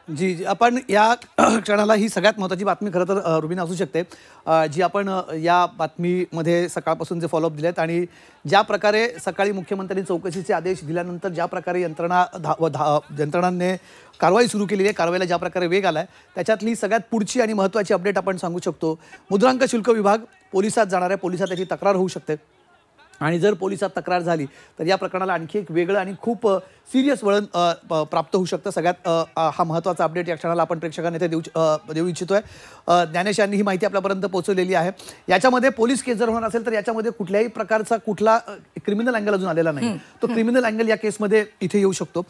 जी, जी. आपण या क्षणाला ही सगळ्यात महत्त्वाची बातमी खरं तर रुबीना असू शकते. जी आपण या बातमीमध्ये सकाळपासून जे फॉलोअप दिलेत आणि ज्या प्रकारे सकाळी मुख्यमंत्र्यांनी चौकशीचे आदेश दिल्यानंतर ज्या प्रकारे यंत्रणांनी कारवाई सुरू केलेली आहे, कारवाईला ज्या प्रकारे वेग आलाय, त्याच्यातली सगळ्यात पुढची आणि महत्त्वाची अपडेट आपण सांगू शकतो. मुद्रांक शुल्क विभाग पोलिसात जाणार आहे. पोलिसात त्याची तक्रार होऊ शकते आणि जर पोलिसात तक्रार झाली तर या प्रकरणाला आणखी एक वेगळं आणि खूप सिरियस वळण प्राप्त होऊ शकतं. सगळ्यात हा महत्त्वाचा अपडेट या क्षणाला आपण प्रेक्षकांना इथे देऊ इच्छितोय. ज्ञानेश यांनी ही माहिती आपल्यापर्यंत पोहोचवलेली आहे. याच्यामध्ये पोलीस केस जर होणार असेल तर याच्यामध्ये कुठल्याही प्रकारचा कुठला क्रिमिनल अँगल अजून आलेला नाही. तो क्रिमिनल अँगल या केसमध्ये इथे येऊ शकतो.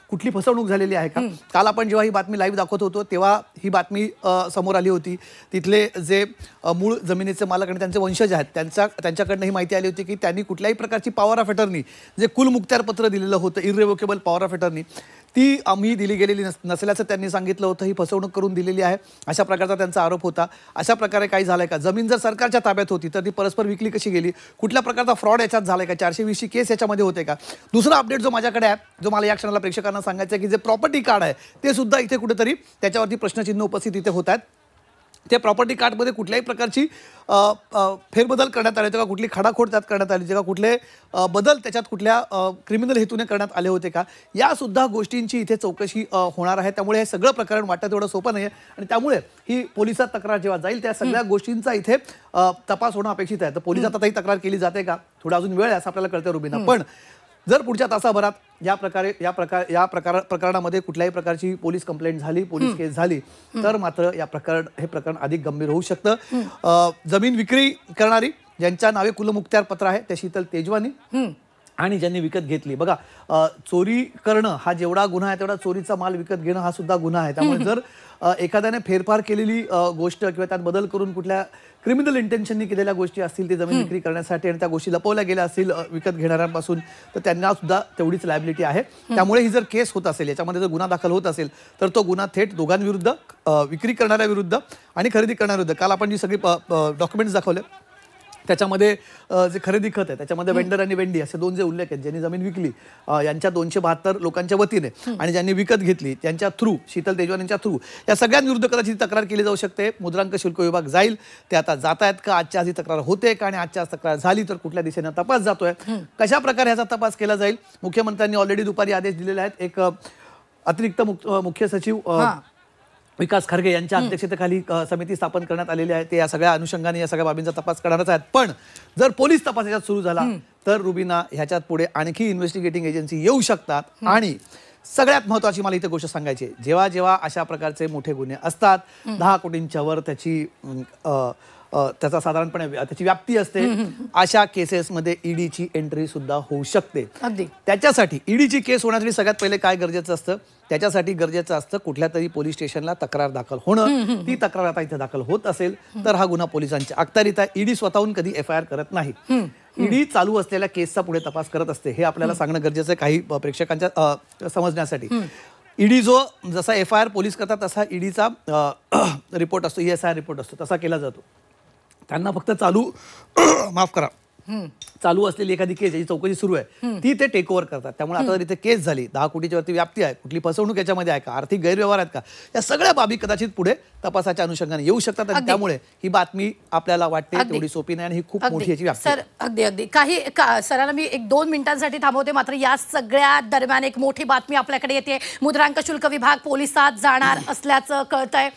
कुठली फसवणूक झालेली आहे का? काल आपण जेव्हा ही बातमी लाईव्ह दाखवत होतो तेव्हा ही बातमी समोर आली होती. तिथले जे मूळ जमिनीचे मालक आणि त्यांचे वंशज आहेत त्यांच्याकडनं ही माहिती आली होती की त्यांनी कुठल्याही प्रकारची पॉवर ऑफ अटर्नी जे कुल मुक्त्यार पत्र दिलेलं होतं, इररिव्होकेबल पॉवर ऑफ अटर्नी, ती आम्ही दिली गेलेली नसल्याचं त्यांनी सांगितलं होतं. ही फसवणूक करून दिलेली आहे अशा प्रकारचा त्यांचा आरोप होता. अशा प्रकारे काही झालंय का? जमीन जर सरकारच्या ताब्यात होती तर ती परस्पर विकली कशी गेली? कुठल्या प्रकारचा फ्रॉड याच्यात झालाय का? 420 केस याच्यामध्ये होते का? दुसरा अपडेट जो माझ्याकडे आहे, जो मला या क्षणाला प्रेक्षकांना सांगायचं आहे की जे प्रॉपर्टी कार्ड आहे ते सुद्धा इथे कुठेतरी त्याच्यावरती प्रश्नचिन्ह उपस्थित इथे होत आहेत. ते प्रॉपर्टी कार्डमध्ये कुठल्याही प्रकारची फेरबदल करण्यात आले होते का? कुठली खाडाखोड त्यात करण्यात आली होती का? कुठले बदल त्याच्यात कुठल्या क्रिमिनल हेतूने करण्यात आले होते का? या सुद्धा गोष्टींची इथे चौकशी होणार आहे. त्यामुळे हे सगळं प्रकरण वाटतं तेवढं सोपं नाही आहे आणि त्यामुळे ही पोलिसात तक्रार जेव्हा जाईल त्या सगळ्या गोष्टींचा इथे तपास होणं अपेक्षित आहे. तर पोलिसात आता ही तक्रार केली जाते का? थोडा अजून वेळ आहे असं आपल्याला कळतं रुबीना. पण जर पुढच्या तासाभरात या प्रकरणामध्ये कुठल्याही प्रकारची पोलीस कंप्लेंट झाली, पोलीस केस झाली तर मात्र हे प्रकरण अधिक गंभीर होऊ शकतं. जमीन विक्री करणारी ज्यांच्या नावे कुलमुक्त्यार पत्र आहे त्या शीतल तेजवानी आणि ज्यांनी विकत घेतली. बघा, चोरी करणं हा जेवढा गुन्हा आहे तेवढा चोरीचा माल विकत घेणं हा सुद्धा गुन्हा आहे. त्यामुळे जर एखाद्याने फेरफार केलेली गोष्ट किंवा त्यात बदल करून कुठल्या क्रिमिनल इंटेन्शननी केलेल्या गोष्टी असतील ती जमीन विक्री करण्यासाठी आणि त्या गोष्टी लपवल्या गेल्या असतील विकत घेणाऱ्यांपासून, तर त्यांना सुद्धा तेवढीच लायबिलिटी आहे. त्यामुळे ही जर केस होत असेल, याच्यामध्ये जर गुन्हा दाखल होत असेल तर तो गुन्हा थेट दोघांविरुद्ध, विक्री करणाऱ्या विरुद्ध आणि खरेदी करणाऱ्याविरुद्ध. काल आपण जी सगळी डॉक्युमेंट्स दाखवले त्याच्यामध्ये जे खरेदी खत आहे त्याच्यामध्ये वेंडर आणि वेंडी असे दोन जे उल्लेख आहेत. ज्यांनी जमीन विकली यांच्या 272 लोकांच्या वतीने आणि ज्यांनी विकत घेतली त्यांच्या थ्रू, शीतल तेजवानींच्या थ्रू, या सगळ्यांविरुद्ध कदाचित तक्रार केली जाऊ शकते. मुद्रांक शुल्क विभाग जाईल. ते आता जात आहेत का? आजच्या आधी तक्रार होते का? आणि आजच्या आज तक्रार झाली तर कुठल्या दिशेने तपास जातोय? कशा प्रकारे ह्याचा तपास केला जाईल? मुख्यमंत्र्यांनी ऑलरेडी दुपारी आदेश दिलेले आहेत. एक अतिरिक्त मुख्य सचिव विकास खारगे यांच्या अध्यक्षतेखाली समिती स्थापन करण्यात आलेली आहे. ते या सगळ्या अनुषंगाने या सगळ्या बाबींचा तपास करणारच आहेत. पण जर पोलीस तपास याच्यात सुरू झाला तर रुबीना ह्याच्यात पुढे आणखी इन्व्हेस्टिगेटिंग एजन्सी येऊ शकतात. आणि सगळ्यात महत्त्वाची मला इथे गोष्ट सांगायची आहे, जेव्हा जेव्हा अशा प्रकारचे मोठे गुन्हे असतात 10 कोटींच्या वर त्याचा साधारणपणे त्याची व्याप्ती असते, अशा केसेसमध्ये ईडीची एंट्री सुद्धा होऊ शकते. त्याच्यासाठी ईडीची केस होण्यासाठी सगळ्यात पहिले काय गरजेचं असतं? त्याच्यासाठी गरजेचं असतं कुठल्या तरी पोलीस स्टेशनला तक्रार दाखल होणं. ती तक्रार आता इथे दाखल होत असेल तर हा गुन्हा पोलिसांच्या अखत्यारीत आहे. ईडी स्वतःहून कधी FIR करत नाही. ईडी चालू असलेल्या केसचा पुढे तपास करत असते. हे आपल्याला सांगणं गरजेचं आहे काही प्रेक्षकांच्या समजण्यासाठी. ईडी जसा FIR पोलीस करतात तसा ईडीचा रिपोर्ट असतो, ESIR रिपोर्ट असतो, तसा केला जातो. त्यांना फक्त माफ करा, चालू असलेली एखादी केस याची चौकशी सुरू आहे ती ते टेक ओव्हर करतात. त्यामुळे आता जर इथे केस झाली, 10 कोटीच्या वरती व्याप्ती आहे, कुठली फसवणूक याच्यामध्ये आहे का, आर्थिक गैरव्यवहार आहेत का, या सगळ्या बाबी कदाचित पुढे तपासाच्या अनुषंगाने येऊ शकतात. आणि त्यामुळे ही बातमी आपल्याला वाटते तेवढी सोपी नाही आणि ही खूप मोठी याची व्याप्ती. सर अगदी सरांना मी 1-2 मिनिटांसाठी थांबवते. मात्र या सगळ्या दरम्यान एक मोठी बातमी आपल्याकडे येते. मुद्रांक शुल्क विभाग पोलिसात जाणार असल्याचं कळतंय.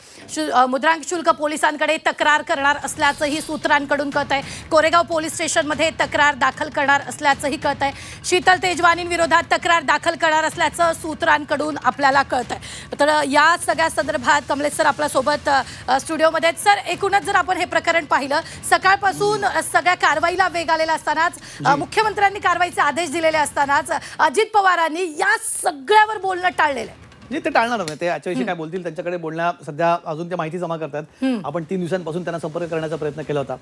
मुद्रांक शुल्क पोलिसांकडे तक्रार करणार असल्याचंही सूत्रांकडून कळतंय. कोरेगाव पोलीस स्टेशनमध्ये तक्रार दाखल करणार असल्याचंही कळतंय. शीतल तेजवानींविरोधात तक्रार दाखल करणार असल्याचं सूत्रांकडून आपल्याला कळतंय. तर या सगळ्या संदर्भात कमलेश सर आपल्या सोबत स्टुडिओमध्ये आहेत. सर, एकूणच जर आपण हे प्रकरण पाहिलं, सकाळपासून सगळ्या कारवाईला वेग आलेला असतानाच, मुख्यमंत्र्यांनी कारवाईचे आदेश दिलेले असतानाच अजित पवारांनी या सगळ्यावर बोलणं टाळलेलं आहे. ते टाळणार नाही. ते याच्याविषयी काय बोलतील त्यांच्याकडे बोलण्या सध्या अजून ते माहिती जमा करतात. आपण 3 दिवसांपासून त्यांना संपर्क करण्याचा प्रयत्न केला होता.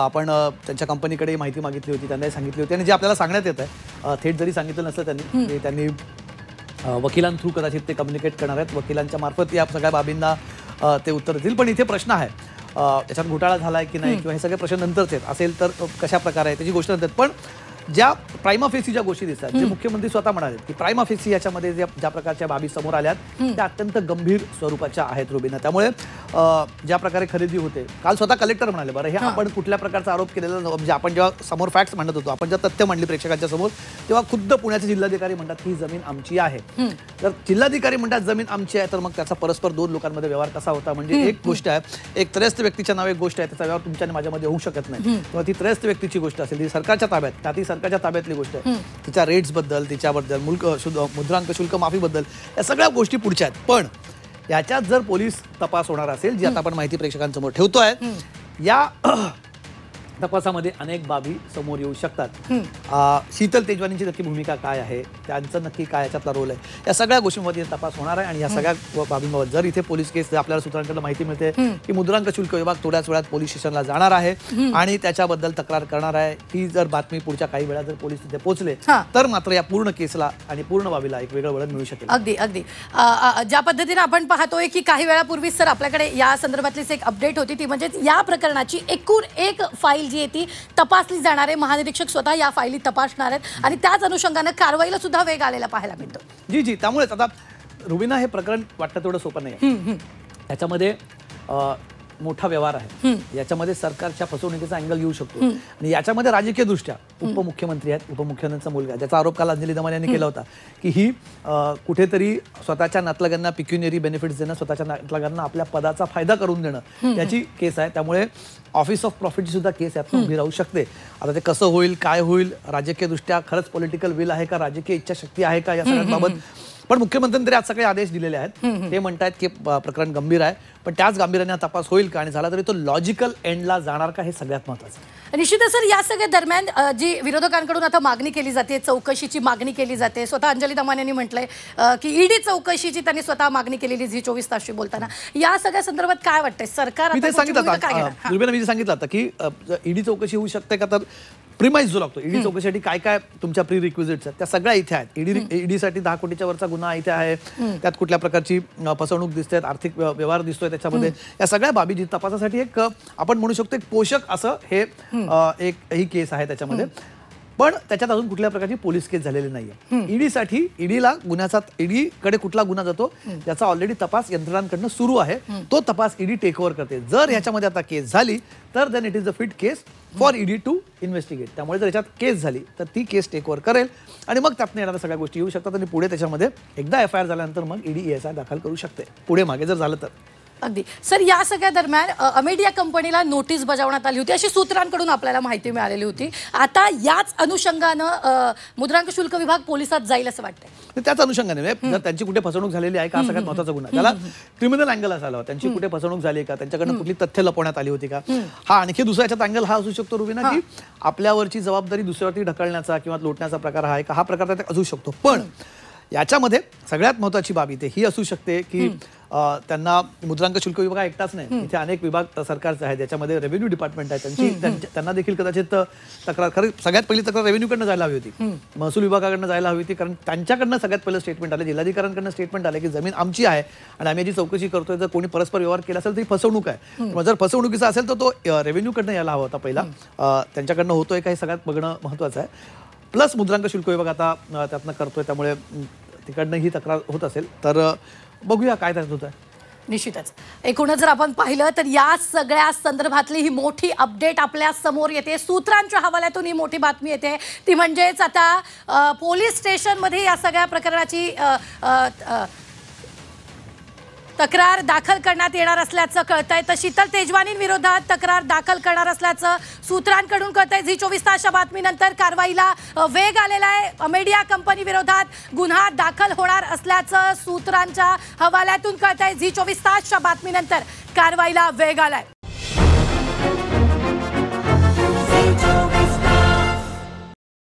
आपण त्यांच्या कंपनीकडे माहिती मागितली होती, त्यांनाही सांगितली होती. आणि जे आपल्याला सांगण्यात येत आहे, थेट जरी सांगितलं नसलं त्यांनी वकिलांथ्रू कदाचित ते कम्युनिकेट करणार आहेत. वकिलांच्या मार्फत या सगळ्या बाबींना ते उत्तर देतील. पण इथे प्रश्न आहे, त्याच्यात घोटाळा झालाय की नाही किंवा हे सगळे प्रश्न नंतरचे असेल तर कशा प्रकारे आहे त्याची गोष्ट नंतर. पण ज्या प्रायमा फेसी ज्या गोष्टी दिसतात, जे मुख्यमंत्री स्वतः म्हणाले की प्रायमा फेसी याच्यामध्ये ज्या प्रकारच्या बाबी समोर आल्यात त्या अत्यंत गंभीर स्वरूपाच्या आहेत रुबीना. त्यामुळे ज्या प्रकारे खरेदी होते, काल स्वतः कलेक्टर म्हणाले, बरं हे आपण कुठल्या प्रकारचा आरोप केलेला, म्हणजे आपण जेव्हा समोर फॅक्ट्स मांडत होतो, आपण जेव्हा तथ्य मांडली प्रेक्षकांच्या समोर, तेव्हा खुद्द पुण्याचे जिल्हाधिकारी म्हणतात की ही जमीन आमची आहे. तर जिल्हाधिकारी म्हणतात जमीन आमची आहे, तर मग त्याचा परस्पर दोन लोकांमध्ये व्यवहार कसा होता? म्हणजे एक गोष्ट आहे, एक त्रयस्थ व्यक्तीच्या नावे एक गोष्ट आहे, त्याचा व्यवहार तुमच्या आणि माझ्यामध्ये होऊ शकत नाही. किंवा ती त्रयस्थ व्यक्तीची गोष्ट असेल, ती सरकारच्या ताब्यात, ती सरकारच्या ताब्यातली गोष्ट आहे, तिच्या रेट्स बद्दल, तिच्याबद्दल मुद्रांक शुल्क माफीबद्दल या सगळ्या गोष्टी पुढच्या आहेत. पण याच्यात जर पोलीस तपास होणार असेल, जी आता आपण माहिती प्रेक्षकांसमोर ठेवतोय, या तपासामध्ये अनेक बाबी समोर येऊ शकतात. शीतल तेजवानींची नक्की भूमिका काय आहे, त्यांचं नक्की काय याच्यातला रोल आहे, या सगळ्या गोष्टींमध्ये तपास होणार आहे. आणि या सगळ्या बाबींबाबत जर इथे पोलीस केस, आपल्याला सूत्रांकडून माहिती मिळते की मुद्रांक शुल्क विभाग थोड्याच वेळात पोलीस स्टेशनला जाणार आहे आणि त्याच्याबद्दल तक्रार करणार आहे. ही जर बातमी पुढच्या काही वेळा जर पोलीस तिथे पोहोचले तर मात्र या पूर्ण केसला आणि पूर्ण बाबीला एक वेगळं वळण मिळू शकेल. अगदी अगदी ज्या पद्धतीने आपण पाहतोय की काही वेळापूर्वीच सर आपल्याकडे या संदर्भातलीच एक अपडेट होती, ती म्हणजे या प्रकरणाची एकूण एक फाईल जी आहे ती तपासली जाणार आहे. महानिरीक्षक स्वतः या फायली तपासणार आहेत आणि त्याच अनुषंगाने कारवाईला सुद्धा वेग आलेला पाहायला मिळतो. जी त्यामुळेच आता रुबीना हे प्रकरण वाटतं तेवढं सोपं नाही. त्याच्यामध्ये मोठा व्यवहार आहे, याच्यामध्ये सरकारच्या फसवणुकीचा अँगल येऊ शकतो आणि याच्यामध्ये राजकीय दृष्ट्या उपमुख्यमंत्री आहेत, उपमुख्यमंत्र्यांचा मुलगा, ज्याचा आरोप काल अंजली दमन यांनी केला होता की ही कुठेतरी स्वतःच्या नातलगांना पिक्युनियरी बेनिफिट्स देणं, स्वतःच्या नातलगांना आपल्या पदाचा फायदा करून देणं याची केस आहे. त्यामुळे ऑफिस ऑफ प्रॉफिटची सुद्धा केस यात उभी राहू शकते. आता ते कसं होईल, काय होईल, राजकीय दृष्ट्या खरंच पॉलिटिकल विल आहे का, राजकीय इच्छाशक्ती आहे का, या सगळ्यांबाबत पण मुख्यमंत्र्यांनी तरी आज सगळे आदेश दिलेले आहेत. ते म्हणतात की प्रकरण गंभीर आहे, पण त्याच गांभीर्याने तपास होईल का आणि झाला तरी तो लॉजिकल एंडला जाणार का, हे सगळ्यात महत्त्वाचं. निश्चितच सर, या सगळ्या दरम्यान जी विरोधकांकडून आता मागणी केली जाते, चौकशीची मागणी केली जाते, स्वतः अंजली दमन यांनी म्हटलंय की ईडी चौकशीची त्यांनी स्वतः मागणी केलेली झी 24 तासशी बोलताना. या सगळ्या संदर्भात काय वाटतंय, सरकार मी ते सांगितलं आता की ईडी चौकशी होऊ शकते का, तर प्रिमाइस जो लागतो ईडी चौकशीसाठी काय काय तुमच्या प्री रिक्विजिट्स आहेत त्या सगळ्या इथे आहेत. ईडीसाठी 10 कोटीच्या वरचा गुन्हा इथे आहे, त्यात कुठल्या प्रकारची फसवणूक दिसते, आर्थिक व्यवहार दिसतोय त्याच्यामध्ये, या सगळ्या बाबी जी तपासासाठी एक आपण म्हणू शकतो एक पोषक असं हे ही केस आहे त्याच्यामध्ये. पण त्याच्यात अजून कुठल्या प्रकारची पोलीस केस झालेली नाहीये. ईडीसाठी ईडीला गुन्ह्याचा ईडीकडे कुठला गुन्हा जातो याचा ऑलरेडी तपास यंत्रणांकडनं सुरू आहे, तो तपास ईडी टेक ओव्हर करते. जर याच्यामध्ये आता केस झाली तर then it is a fit case for ED to investigate. त्यामुळे जर याच्यात केस झाली तर ती केस टेक ओव्हर करेल आणि मग त्यातनं येणाऱ्या सगळ्या गोष्टी येऊ शकतात आणि पुढे त्याच्यामध्ये एकदा एफआयआर झाल्यानंतर मग ईडी ESI दाखल करू शकते, पुढे मागे जर झालं तर. अगदी सर, या सगळ्या दरम्यान अमेडिया कंपनीला नोटीस बजावण्यात आली होती अशी सूत्रांकडून आपल्याला माहिती मिळालेली होती. आता याच अनुषंगानं मुद्रांक शुल्क विभाग पोलिसात जाईल असं वाटतंय. त्याच अनुषंगाने जर त्यांची कुठे फसवणूक झालेली आहे का, सगळ्यात महत्त्वाचा गुन्हा त्याला क्रिमिनल अँगल असायला, त्यांची कुठे फसवणूक झाली का, त्यांच्याकडनं कुठली तथ्य लपवण्यात आली होती का. हा आणखी दुसरा याच्यात अँगल हा असू शकतो रुबीना की आपल्यावरची जबाबदारी दुसऱ्यावरती ढकलण्याचा किंवा लोटण्याचा प्रकार आहे का, हा प्रकार त्यात असू शकतो. पण याच्यामध्ये सगळ्यात महत्त्वाची बाब इथे ही असू शकते की त्यांना मुद्रांक शुल्क विभाग एकटाच नाही, इथे अनेक विभाग सरकारचे आहेत, ज्याच्यामध्ये रेव्हेन्यू डिपार्टमेंट आहे, त्यांना देखील कदाचित तक्रार, खरं सगळ्यात पहिली तक्रार रेव्हेन्यूकडनं जायला हवी होती, महसूल विभागाकडनं जायला हवी होती, कारण त्यांच्याकडनं सगळ्यात पहिलं स्टेटमेंट आले, जिल्हाधिकाऱ्यांकडनं स्टेटमेंट आले की जमीन आमची आहे आणि आम्ही जी चौकशी करतोय, जर कोणी परस्पर व्यवहार केला असेल तर ही फसवणूक आहे. मग जर फसवणुकीचा असेल तर तो रेव्हेन्यूकडनं यायला हवा होता पहिला, त्यांच्याकडनं होतोय का हे सगळ्यात बघणं महत्त्वाचं आहे. प्लस मुद्रांक शुल्क विभाग आता त्यातनं करतोय, त्यामुळे तिकडनं ही तक्रार होत असेल तर बघूया काय त्यात होत आहे. निश्चितच एकूणच जर आपण पाहिलं तर या सगळ्या संदर्भातली ही मोठी अपडेट आपल्या समोर येते, सूत्रांच्या हवाल्यातून ही मोठी बातमी येते, ती म्हणजेच आता पोलीस स्टेशनमध्ये या सगळ्या प्रकरणाची तक्रार दाखल करण्यात येणार असल्याचं कळतंय. तर शीतल तेजवानींविरोधात तक्रार दाखल करणार असल्याचं सूत्रांकडून कळतंय. झी 24 तासच्या बातमीनंतर कारवाईला वेग आलेला आहे. अमेडिया कंपनी विरोधात गुन्हा दाखल होणार असल्याचं सूत्रांच्या हवाल्यातून कळतंय. झी 24 तासच्या बातमीनंतर कारवाईला वेग आलाय.